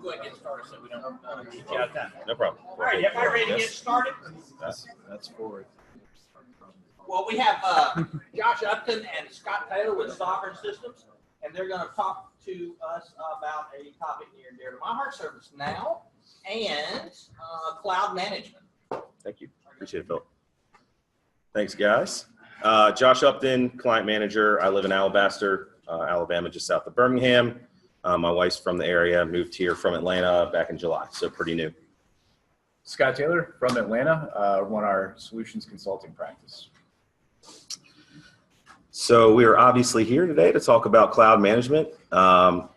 go ahead and get started so we don't keep you out of time. No problem. All right, everybody ready to get started? That's forward. Well, we have Josh Upton and Scott Taylor with Sovereign Systems, and they're going to talk to us about a topic near and dear to my heart, ServiceNow and cloud management. Thank you. Appreciate it, Phil. Thanks, guys. Josh Upton, client manager. I live in Alabaster, Alabama, just south of Birmingham. My wife's from the area, moved here from Atlanta back in July, so pretty new. Scott Taylor from Atlanta, run our solutions consulting practice. So we are obviously here today to talk about cloud management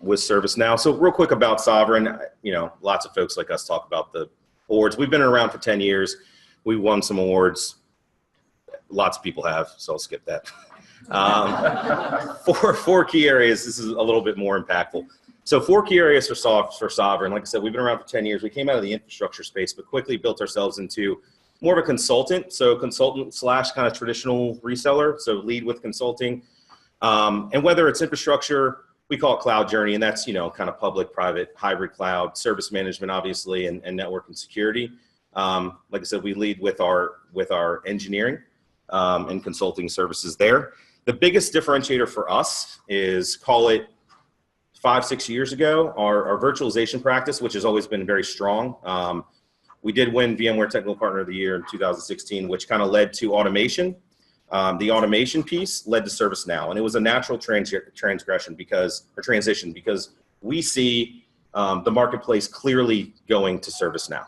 with ServiceNow. So real quick about Sovereign, you know, lots of folks like us talk about the awards. We've been around for 10 years. We won some awards. Lots of people have, so I'll skip that. Four key areas. This is a little bit more impactful. So 4 key areas for Sovereign. Like I said, we've been around for 10 years. We came out of the infrastructure space, but quickly built ourselves into more of a consultant. So consultant / kind of traditional reseller. So lead with consulting. And whether it's infrastructure, we call it cloud journey. And that's, you know, kind of public, private, hybrid cloud, service management, obviously, and network and security. Like I said, we lead with our engineering and consulting services there. The biggest differentiator for us is, call it 5-6 years ago, our virtualization practice, which has always been very strong. We did win VMware Technical Partner of the Year in 2016, which kind of led to automation. The automation piece led to ServiceNow, and it was a natural transition because we see the marketplace clearly going to ServiceNow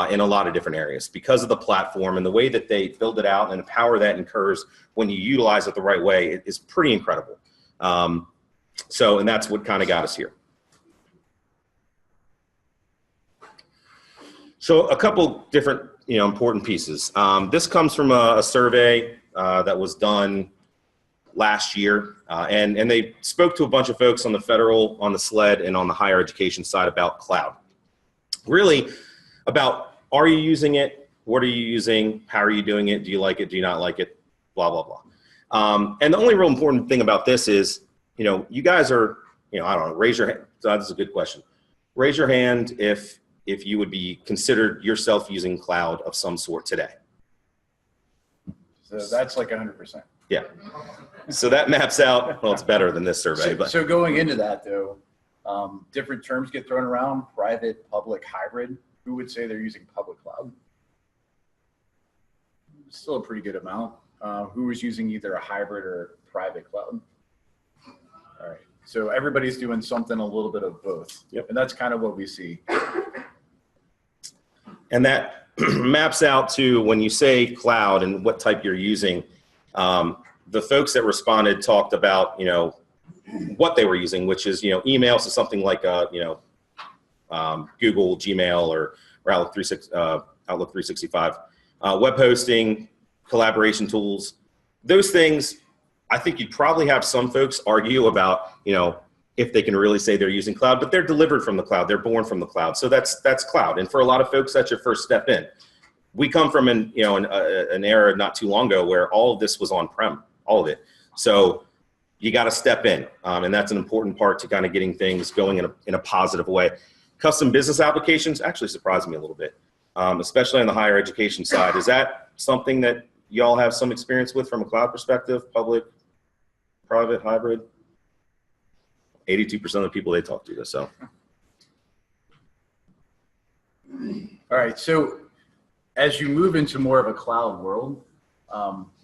in a lot of different areas because of the platform and the way that they build it out, and the power that incurs when you utilize it the right way is pretty incredible. And that's what kind of got us here. So a couple different, you know, important pieces. This comes from a survey that was done last year, and they spoke to a bunch of folks on the federal, on the SLED, and on the higher education side about cloud. Really about, are you using it? What are you using? How are you doing it? Do you like it? Do you not like it? Blah, blah, blah. And the only real important thing about this is, you know, you guys are, you know, I don't know, raise your hand. So this is a good question. Raise your hand if you would be considered yourself using cloud of some sort today. So that's like 100%. Yeah. So that maps out, well, it's better than this survey. So going into that though, different terms get thrown around: private, public, hybrid. Who would say they're using public cloud? Still a pretty good amount. Who is using either a hybrid or private cloud? All right. So everybody's doing something a little bit of both. Yep. And that's kind of what we see. And that maps out to, when you say cloud and what type you're using, the folks that responded talked about, you know, what they were using, which is, you know, email, so something like, you know, Google, Gmail, or Outlook 365, web hosting, collaboration tools, those things. I think you'd probably have some folks argue about, you know, if they can really say they're using cloud, but they're delivered from the cloud. They're born from the cloud. So that's cloud. And for a lot of folks, that's your first step in. We come from an era not too long ago where all of this was on-prem, all of it. So you got to step in. And that's an important part to kind of getting things going in a positive way. Custom business applications actually surprised me a little bit, especially on the higher education side. Is that something that y'all have some experience with from a cloud perspective, public, private, hybrid? 82% of the people they talk to, so. All right, so as you move into more of a cloud world,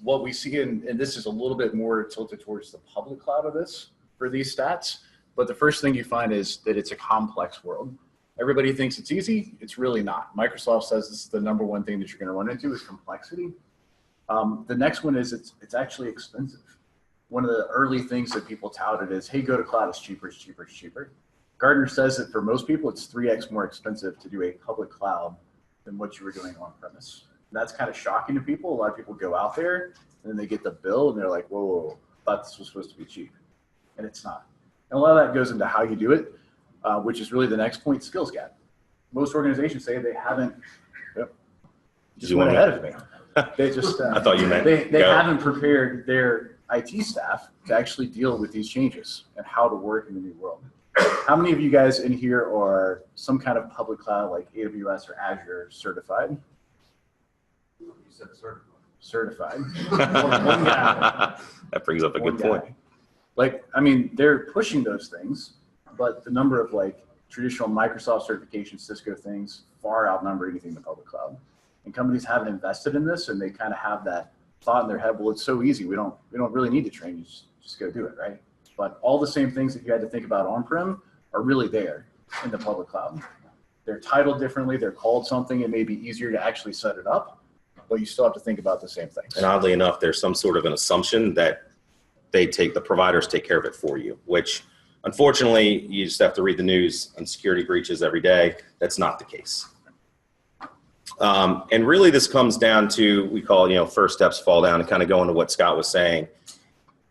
what we see, and this is a little bit more tilted towards the public cloud of this for these stats, but the first thing you find is that it's a complex world. Everybody thinks it's easy. It's really not. Microsoft says this is the #1 thing that you're going to run into is complexity. The next one is it's actually expensive. One of the early things that people touted is, hey, go to cloud, it's cheaper, it's cheaper, it's cheaper. Gartner says that for most people, it's 3x more expensive to do a public cloud than what you were doing on premise. And that's kind of shocking to people. A lot of people go out there and then they get the bill and they're like, whoa, I thought this was supposed to be cheap. And it's not. And a lot of that goes into how you do it, which is really the next point, skills gap. Most organizations say they haven't, just went ahead of me. They just, I thought you meant they haven't prepared their IT staff to actually deal with these changes and how to work in the new world. How many of you guys in here are some kind of public cloud like AWS or Azure certified? You said certified. Certified. That brings up a One good point. guy. Like, I mean, they're pushing those things, but the number of like traditional Microsoft certification, Cisco things far outnumber anything in the public cloud. And companies haven't invested in this, and they kind of have that thought in their head, well, it's so easy. We don't really need to train. You just go do it, right? But all the same things that you had to think about on-prem are really there in the public cloud. They're titled differently. They're called something. It may be easier to actually set it up, but you still have to think about the same things. And oddly enough, there's some sort of an assumption that the providers take care of it for you, which unfortunately, you just have to read the news on security breaches every day. That's not the case. And really this comes down to, we call, first steps fall down, and kind of going to what Scott was saying,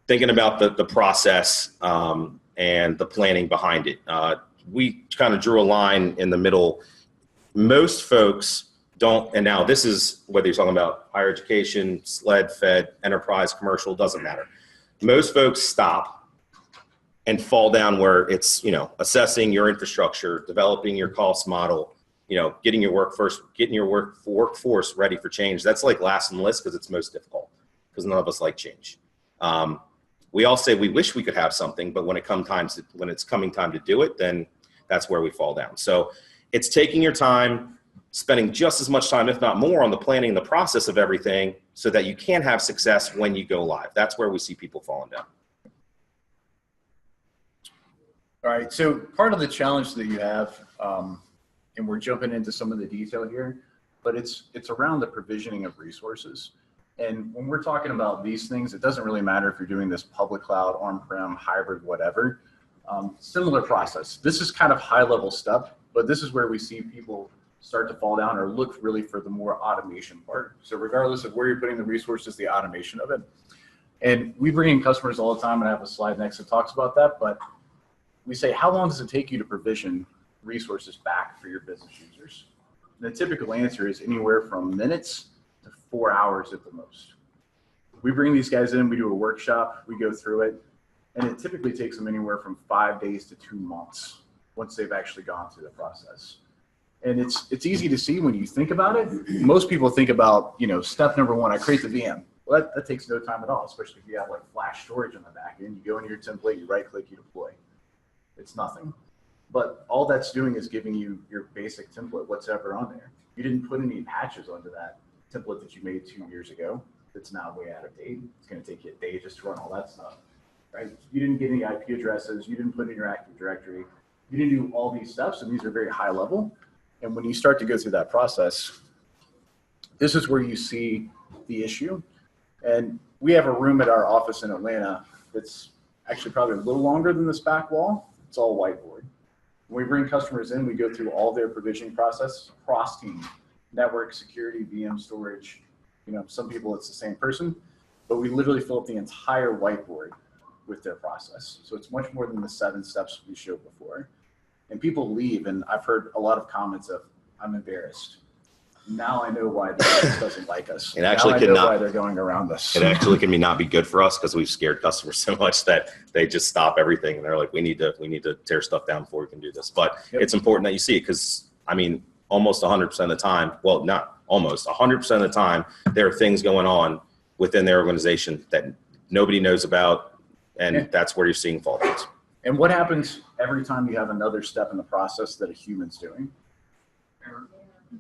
thinking about the process and the planning behind it. We kind of drew a line in the middle. Most folks don't, and now this is whether you're talking about higher education, SLED, Fed, enterprise, commercial, doesn't matter. Most folks stop and fall down where it's, assessing your infrastructure, developing your cost model, getting your workforce ready for change. That's like last on the list because it's most difficult, because none of us like change. We all say we wish we could have something, but when it's coming time to do it, then that's where we fall down. So it's taking your time, spending just as much time, if not more, on the planning and the process of everything so that you can have success when you go live. That's where we see people falling down. All right, so part of the challenge that you have, and we're jumping into some of the detail here, but it's around the provisioning of resources. And when we're talking about these things, it doesn't really matter if you're doing this public cloud, on-prem, hybrid, whatever. Similar process. This is kind of high-level stuff, but this is where we see people start to fall down or look really for the more automation part. So regardless of where you're putting the resources, the automation of it. And we bring in customers all the time, and I have a slide next that talks about that, but we say, how long does it take you to provision resources back for your business users? And the typical answer is anywhere from minutes to 4 hours at the most. We bring these guys in, we do a workshop, we go through it, and it typically takes them anywhere from 5 days to 2 months once they've actually gone through the process. And it's easy to see when you think about it. Most people think about, step number one, I create the VM. Well, that takes no time at all, especially if you have like flash storage on the back end. You go into your template, you right click, you deploy. It's nothing. But all that's doing is giving you your basic template, what's ever on there. You didn't put any patches onto that template that you made 2 years ago that's now way out of date. It's going to take you a day just to run all that stuff, right? You didn't get any IP addresses. You didn't put in your Active Directory. You didn't do all these steps, and these are very high level. And when you start to go through that process, this is where you see the issue. And we have a room at our office in Atlanta that's actually probably a little longer than this back wall. It's all whiteboard. When we bring customers in, we go through all their provisioning process, cross team, network, security, VM storage. Some people it's the same person, but we literally fill up the entire whiteboard with their process. So it's much more than the 7 steps we showed before. And people leave, and I've heard a lot of comments of, I'm embarrassed. Now I know why the business doesn't like us. It actually now I know why they're going around us. It actually can not be good for us because we've scared customers so much that they just stop everything and they're like, we need to tear stuff down before we can do this. But It's important that you see it because, almost 100% of the time, well, not almost 100% of the time, there are things going on within their organization that nobody knows about, and that's where you're seeing fall downs. And what happens every time you have another step in the process that a human's doing?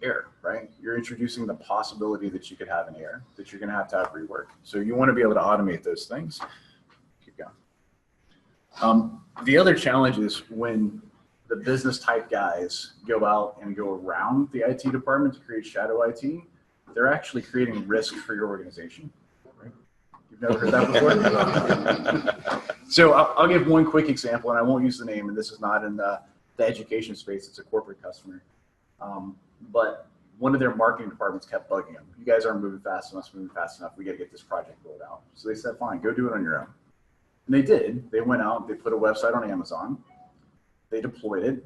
Error, right? You're introducing the possibility that you could have an error, that you're going to have rework. So you want to be able to automate those things. Keep going. The other challenge is when the business type guys go out and go around the IT department to create shadow IT, they're actually creating risk for your organization. Right? You've never heard that before? So I'll give one quick example, and I won't use the name, and this is not in the education space. It's a corporate customer. But one of their marketing departments kept bugging them. You guys aren't moving fast enough, We got to get this project rolled out. So they said, fine, go do it on your own. And they did. They went out, they put a website on Amazon. They deployed it.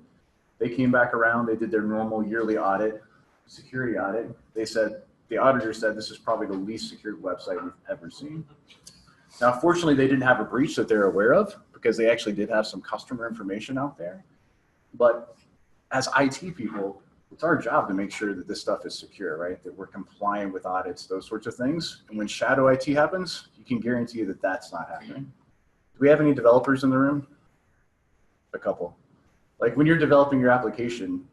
They came back around. They did their normal yearly audit, security audit. They said, the auditor said, this is probably the least secured website we've ever seen. Now, fortunately, they didn't have a breach that they're aware of, because they actually did have some customer information out there. But as IT people, it's our job to make sure that this stuff is secure, right? That we're compliant with audits, those sorts of things. And when shadow IT happens, you can guarantee that that's not happening. Do we have any developers in the room? A couple. Like when you're developing your application,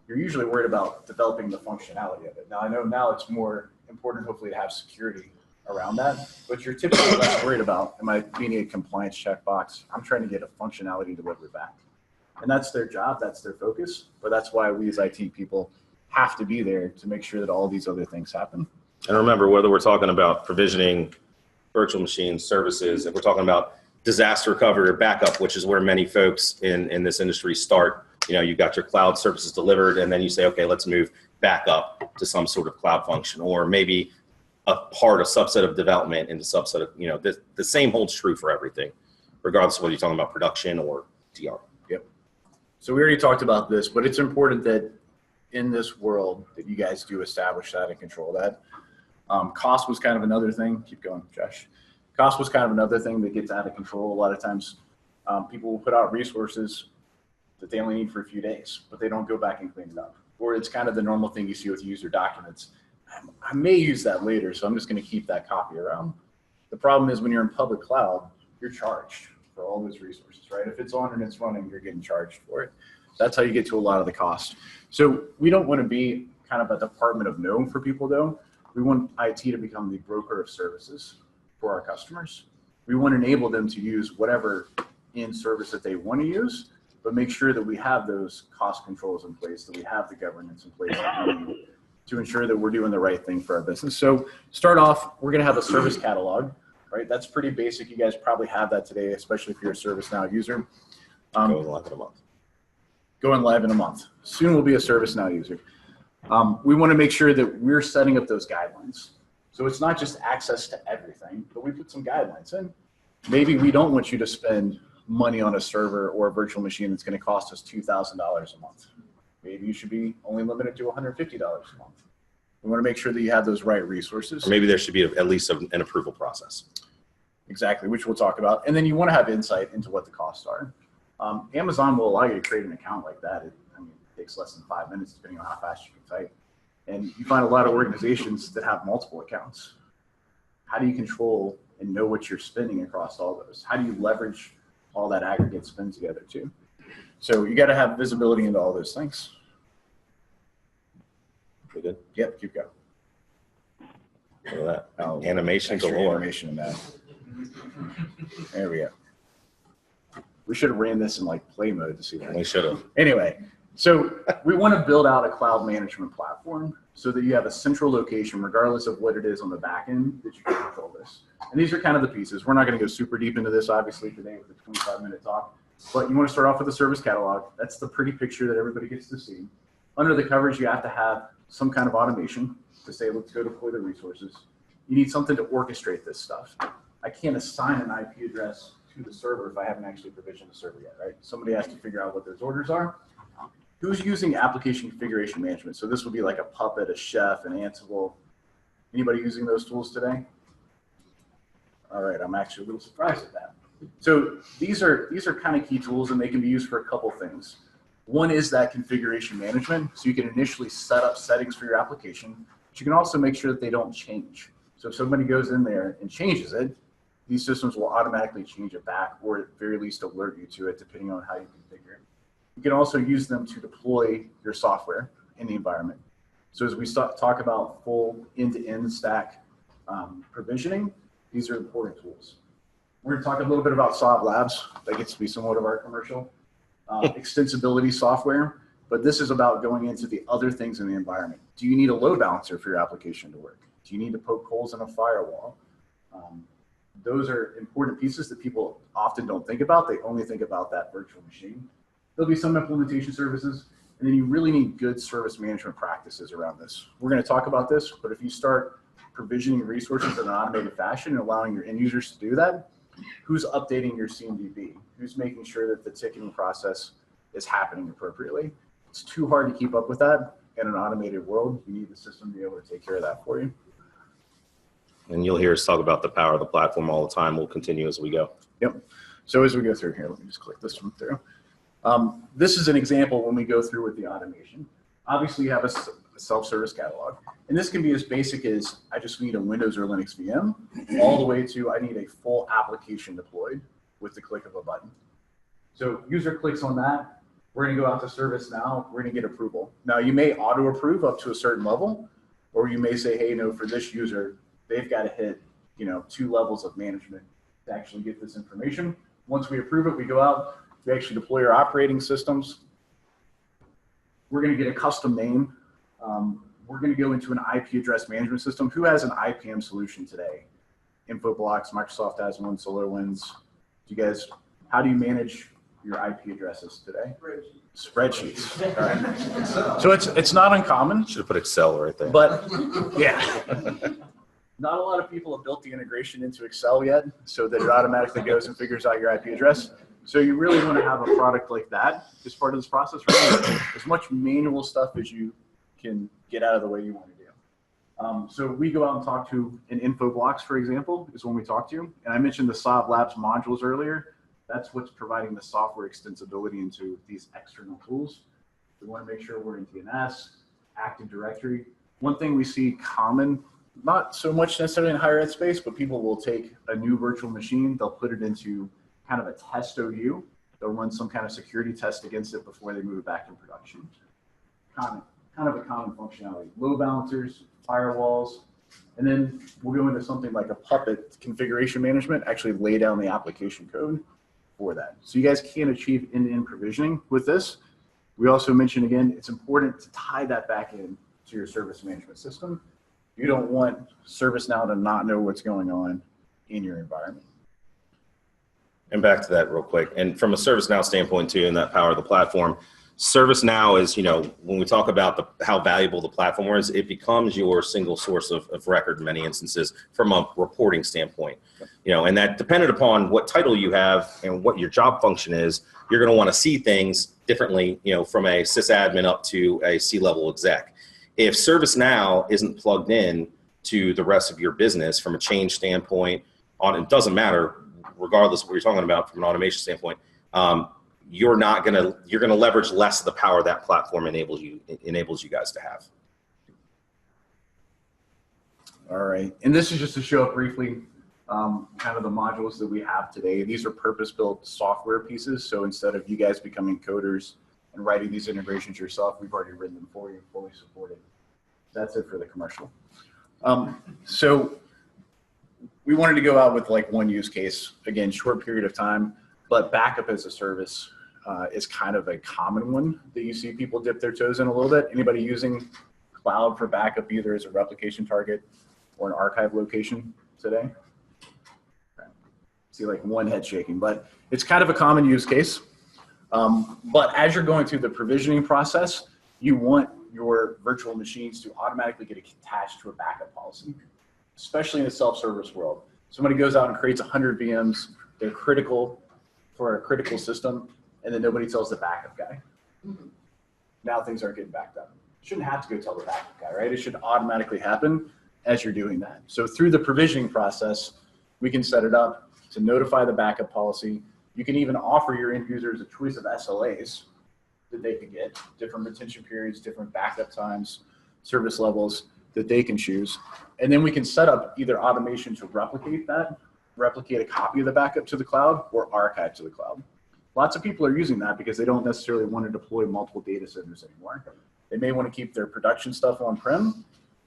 you're usually worried about developing the functionality of it. Now I know now it's more important hopefully to have security around that, but you're typically less worried about, am I meeting a compliance checkbox? I'm trying to get a functionality delivered back. And that's their job, that's their focus, but that's why we as IT people have to be there to make sure that all these other things happen. And remember, whether we're talking about provisioning virtual machines, services, if we're talking about disaster recovery or backup, which is where many folks in this industry start, you know, you've got your cloud services delivered and then you say, okay, let's move back up to some sort of cloud function, or maybe a subset of development into subset of, you know, the same holds true for everything, regardless of whether you're talking about production or DR. Yep. So we already talked about this, but it's important that in this world that you guys do establish that and control that. Cost was kind of another thing. Keep going, Josh. Cost was kind of another thing that gets out of control. A lot of times people will put out resources that they only need for a few days, but they don't go back and clean it up. Or it's kind of the normal thing you see with user documents. I may use that later, so I'm just going to keep that copy around. The problem is when you're in public cloud, you're charged for all those resources, right? If it's on and it's running, you're getting charged for it. That's how you get to a lot of the cost. So we don't want to be kind of a department of no for people though. We want IT to become the broker of services for our customers. We want to enable them to use whatever in service that they want to use, but make sure that we have those cost controls in place, that we have the governance in place to ensure that we're doing the right thing for our business. So start off, we're going to have a service catalog, right? That's pretty basic. You guys probably have that today, especially if you're a ServiceNow user. Going live in a month. Going live in a month. Soon we'll be a ServiceNow user. We want to make sure that we're setting up those guidelines. So it's not just access to everything, but we put some guidelines in. Maybe we don't want you to spend money on a server or a virtual machine that's going to cost us $2,000 a month. Maybe you should be only limited to $150 a month. We want to make sure that you have those right resources. Or maybe there should be at least an approval process. Exactly, which we'll talk about. And then you want to have insight into what the costs are. Amazon will allow you to create an account like that. It takes less than 5 minutes, depending on how fast you can type. And you find a lot of organizations that have multiple accounts. How do you control and know what you're spending across all those? How do you leverage all that aggregate spend together too? So you got to have visibility into all those things. We good? Yep, keep going. Look at that. Oh, Animation extra galore. animation in that. There we go. We should have ran this in like play mode to see that. We should have. Anyway, so we want to build out a cloud management platform so that you have a central location, regardless of what it is on the back end, that you can control this. And these are kind of the pieces. We're not going to go super deep into this, obviously, today with the 25-minute talk. But you want to start off with the service catalog. That's the pretty picture that everybody gets to see. Under the covers, you have to have some kind of automation to say, let's go deploy the resources. You need something to orchestrate this stuff. I can't assign an IP address to the server if I haven't actually provisioned the server yet, right? Somebody has to figure out what those orders are. Who's using application configuration management? So this would be like a Puppet, a Chef, an Ansible. Anybody using those tools today? All right, I'm actually a little surprised at that. So these are kind of key tools, and they can be used for a couple things. One is that configuration management. So you can initially set up settings for your application, but you can also make sure that they don't change. So if somebody goes in there and changes it, these systems will automatically change it back, or at the very least alert you to it, depending on how you configure it. You can also use them to deploy your software in the environment. So as we talk about full end-to-end stack provisioning, these are important tools. We're going to talk a little bit about Saab Labs. That gets to be somewhat of our commercial. Extensibility software, but this is about going into the other things in the environment. Do you need a load balancer for your application to work? Do you need to poke holes in a firewall? Those are important pieces that people often don't think about. They only think about that virtual machine. There'll be some implementation services, and then you really need good service management practices around this. We're going to talk about this, but if you start provisioning resources in an automated fashion and allowing your end users to do that, who's updating your CMDB? Who's making sure that the ticketing process is happening appropriately? It's too hard to keep up with that in an automated world. You need the system to be able to take care of that for you. And you'll hear us talk about the power of the platform all the time. We'll continue as we go. Yep. So as we go through here, let me just click this one through. This is an example when we go through with the automation. Obviously, you have a self-service catalog. And this can be as basic as I just need a Windows or Linux VM, all the way to I need a full application deployed with the click of a button. So user clicks on that. We're going to go out to ServiceNow. We're going to get approval. Now, you may auto-approve up to a certain level, or you may say, hey, no, for this user, they've got to hit 2 levels of management to actually get this information. Once we approve it, we go out, we actually deploy our operating systems. We're going to get a custom name. We're going to go into an IP address management system. Who has an IPM solution today? Infoblox, Microsoft has one, SolarWinds. How do you manage your IP addresses today? Spreadsheets. All right. So it's not uncommon. Should have put Excel right there. But yeah, not a lot of people have built the integration into Excel yet, so that it automatically goes and figures out your IP address. So you really want to have a product like that as part of this process, right? As much manual stuff as you can get out of the way you want to do. So we go out and talk to an Infoblox, for example, is when we talk to you. And I mentioned the Sob Labs modules earlier. That's what's providing the software extensibility into these external tools. We want to make sure we're in DNS, Active Directory. One thing we see common, not so much necessarily in higher ed space, but people will take a new virtual machine, they'll put it into kind of a test OU. They'll run some kind of security test against it before they move it back in production. Kind of a common functionality. Load balancers, firewalls, and then we'll go into something like a Puppet configuration management, actually lay down the application code for that. So you guys can achieve end-to-end provisioning with this. We also mentioned, again, it's important to tie that back in to your service management system. You don't want ServiceNow to not know what's going on in your environment. And back to that real quick. And from a ServiceNow standpoint too, and that power of the platform, ServiceNow is, when we talk about how valuable the platform is, it becomes your single source of record in many instances from a reporting standpoint. And that dependent upon what title you have and what your job function is, you're going to want to see things differently, from a sysadmin up to a C-level exec. If ServiceNow isn't plugged in to the rest of your business from a change standpoint, it doesn't matter, regardless of what you're talking about from an automation standpoint, you're going to leverage less of the power that platform enables you guys to have. All right, and this is just to show up briefly kind of the modules that we have today. These are purpose-built software pieces, so instead of you guys becoming coders and writing these integrations yourself, we've already written them for you, fully supported. That's it for the commercial. So we wanted to go out with like one use case, again, short period of time, but backup as a service is kind of a common one that you see people dip their toes in a little bit. Anybody using cloud for backup either as a replication target or an archive location today? Okay. See like one head shaking, but it's kind of a common use case. But as you're going through the provisioning process, you want your virtual machines to automatically get attached to a backup policy, especially in the self-service world. Somebody goes out and creates 100 VMs, they're critical for a critical system, and then nobody tells the backup guy. Now things aren't getting backed up. Shouldn't have to go tell the backup guy, right? It should automatically happen as you're doing that. So through the provisioning process, we can set it up to notify the backup policy. You can even offer your end users a choice of SLAs that they could get, different retention periods, different backup times, service levels that they can choose. And then we can set up either automation to replicate a copy of the backup to the cloud or archive to the cloud. Lots of people are using that because they don't necessarily want to deploy multiple data centers anymore. They may want to keep their production stuff on-prem,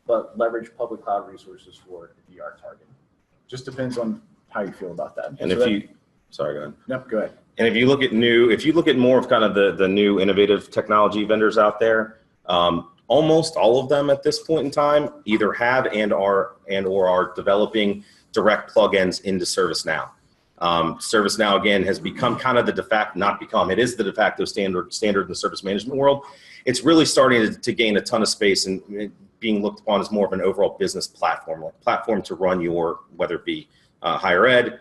but leverage public cloud resources for the DR target. Just depends on how you feel about that. And so sorry, go ahead. No, go ahead. And if you look at more of kind of the new innovative technology vendors out there, almost all of them at this point in time either have or are developing direct plugins into ServiceNow. ServiceNow again has become kind of the de facto, it is the de facto standard in the service management world. It's really starting to gain a ton of space and being looked upon as more of an overall business platform, like platform to run your, whether it be higher ed,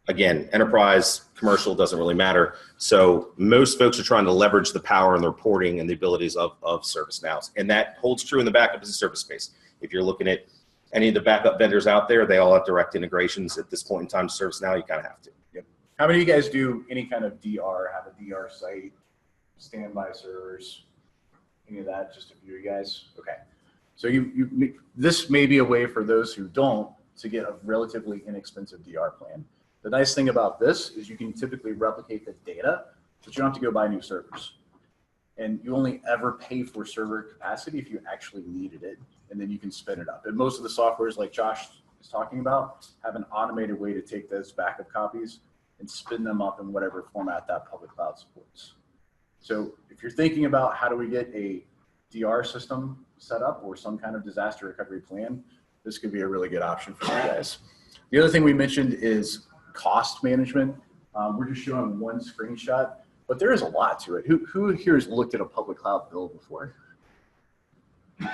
again, enterprise, commercial, doesn't really matter. So most folks are trying to leverage the power and the reporting and the abilities of ServiceNow. And that holds true in the backup as a service space. If you're looking at any of the backup vendors out there, they all have direct integrations at this point in time to ServiceNow. You kind of have to. Yep. How many of you guys do any kind of DR, have a DR site, standby servers, any of that? Just a few of you guys? Okay. So this may be a way for those who don't to get a relatively inexpensive DR plan. The nice thing about this is you can typically replicate the data, but you don't have to go buy new servers. And you only ever pay for server capacity if you actually needed it, and then you can spin it up. And most of the softwares like Josh is talking about have an automated way to take those backup copies and spin them up in whatever format that public cloud supports. So if you're thinking about how do we get a DR system set up or some kind of disaster recovery plan, this could be a really good option for you guys. The other thing we mentioned is cost management. We're just showing one screenshot, but there is a lot to it. Who here has looked at a public cloud bill before? A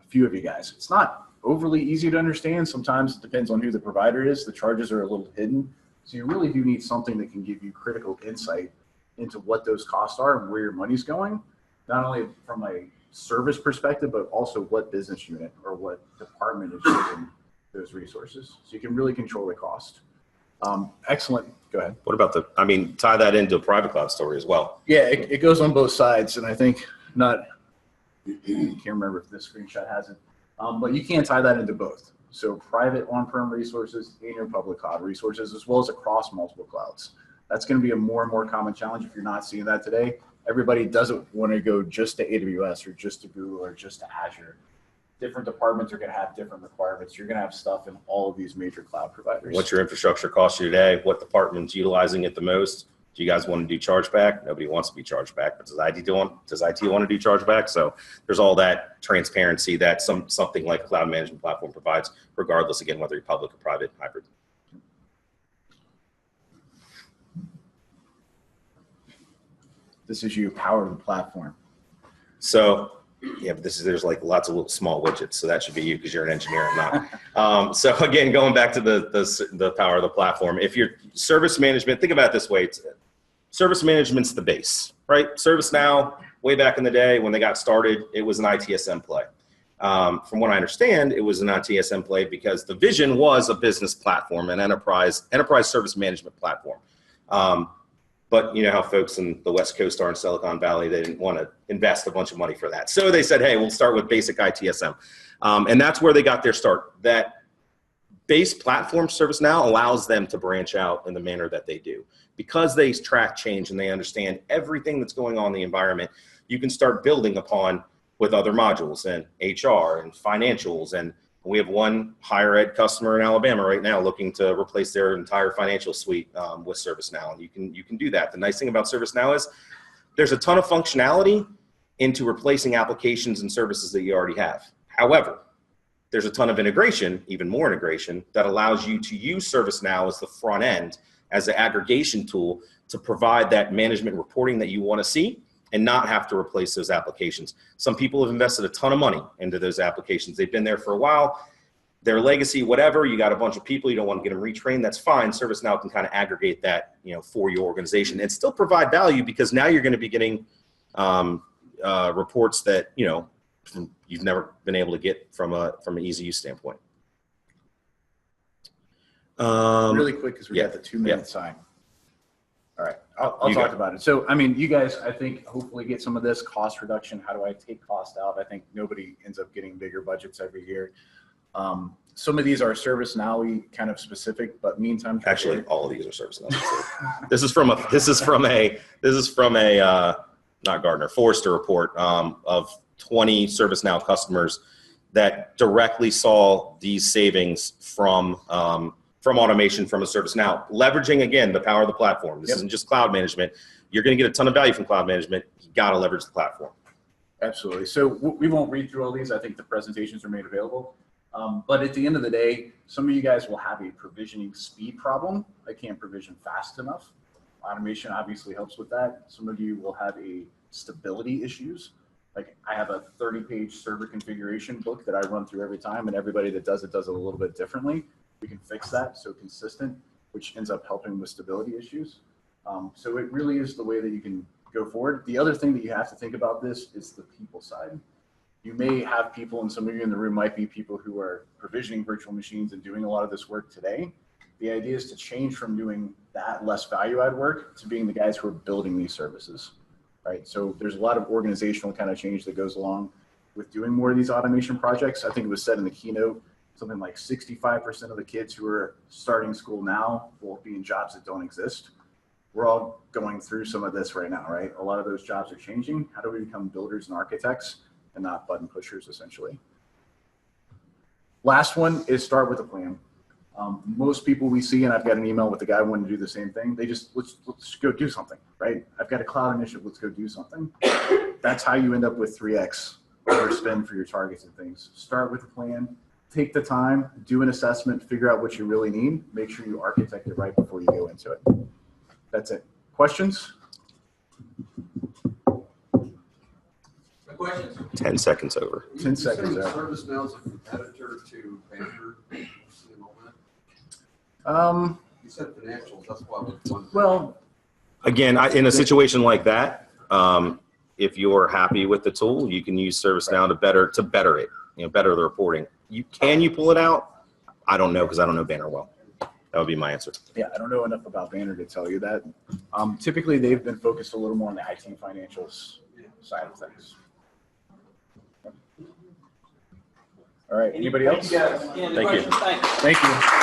few of you guys. It's not overly easy to understand. Sometimes it depends on who the provider is. The charges are a little hidden. So you really do need something that can give you critical insight into what those costs are and where your money's going, not only from a service perspective, but also what business unit or what department is using those resources. So you can really control the cost. Excellent. Go ahead. What about tie that into a private cloud story as well? Yeah, it goes on both sides. And I think I can't remember if this screenshot has it, but you can tie that into both. So private on-prem resources and your public cloud resources, as well as across multiple clouds. That's going to be a more and more common challenge if you're not seeing that today. Everybody doesn't want to go just to AWS or just to Google or just to Azure. Different departments are going to have different requirements. You're going to have stuff in all of these major cloud providers. What's your infrastructure cost you today? What department's utilizing it the most? Do you guys want to do chargeback? Nobody wants to be charged back, but does IT want to do chargeback? So there's all that transparency that something like a cloud management platform provides, regardless, again, whether you're public or private, hybrid. This is you power the platform. So yeah, but there's like lots of little small widgets. So that should be you because you're an engineer. I'm not. So again, going back to the power of the platform, if you're service management, think about it this way. Service management's the base, right? ServiceNow, way back in the day when they got started, it was an ITSM play. From what I understand, it was an ITSM play because the vision was a business platform, an enterprise service management platform. But you know how folks in the West Coast are in Silicon Valley, they didn't want to invest a bunch of money for that. So they said, hey, we'll start with basic ITSM. And that's where they got their start. That base platform ServiceNow allows them to branch out in the manner that they do. Because they track change and they understand everything that's going on in the environment, you can start building upon with other modules and HR and financials. And we have one higher ed customer in Alabama right now looking to replace their entire financial suite with ServiceNow. And you can do that. The nice thing about ServiceNow is there's a ton of functionality into replacing applications and services that you already have. However, there's a ton of integration, even more integration, that allows you to use ServiceNow as the front end, as an aggregation tool to provide that management reporting that you want to see and not have to replace those applications. Some people have invested a ton of money into those applications. They've been there for a while. Their legacy, whatever, you got a bunch of people, you don't want to get them retrained, that's fine. ServiceNow can kind of aggregate that, for your organization and still provide value because now you're going to be getting reports that, you've never been able to get from an easy use standpoint. Really quick, because we got the 2-minute sign. All right, I'll talk about it. So, you guys, I think, hopefully get some of this cost reduction. How do I take cost out? I think nobody ends up getting bigger budgets every year. Some of these are ServiceNow-y kind of specific, but meantime. Actually, all of these are ServiceNow specific. This is from a not Gartner, Forrester report of 20 ServiceNow customers that directly saw these savings from automation from a ServiceNow, leveraging, again, the power of the platform. This isn't just cloud management. You're going to get a ton of value from cloud management. You got to leverage the platform. Absolutely. So we won't read through all these. I think the presentations are made available. But at the end of the day, some of you guys will have a provisioning speed problem. I can't provision fast enough. Automation obviously helps with that. Some of you will have a stability issues. Like I have a 30-page server configuration book that I run through every time, and everybody that does it a little bit differently. We can fix that so consistent, which ends up helping with stability issues. So it really is the way that you can go forward. The other thing that you have to think about this is the people side. You may have people, and some of you in the room might be people who are provisioning virtual machines and doing a lot of this work today. The idea is to change from doing that less value add work to being the guys who are building these services, right? So there's a lot of organizational kind of change that goes along with doing more of these automation projects. I think it was said in the keynote, something like 65% of the kids who are starting school now will be in jobs that don't exist. We're all going through some of this right now, right? A lot of those jobs are changing. How do we become builders and architects and not button pushers, essentially? Last one is start with a plan. Most people we see, and I've got an email with the guy wanting to do the same thing. They just, let's go do something, right? I've got a cloud initiative, let's go do something. That's how you end up with 3X overspend for your targets and things. Start with a plan, take the time, do an assessment, figure out what you really need, make sure you architect it right before you go into it. That's it. Questions? Questions? 10 seconds over. 10 seconds out. ServiceNow is a competitor to Banner. You said financials, that's why I was wondering. Well, Again, in a situation like that, if you're happy with the tool, you can use ServiceNow to better it, better the reporting. Can you pull it out? I don't know, because I don't know Banner well. That would be my answer. yeah, I don't know enough about Banner to tell you that. Typically, they've been focused a little more on the IT financials side of things. All right, anybody else? Thank you, guys. Any other Thank you. questions? Thanks. Thank you.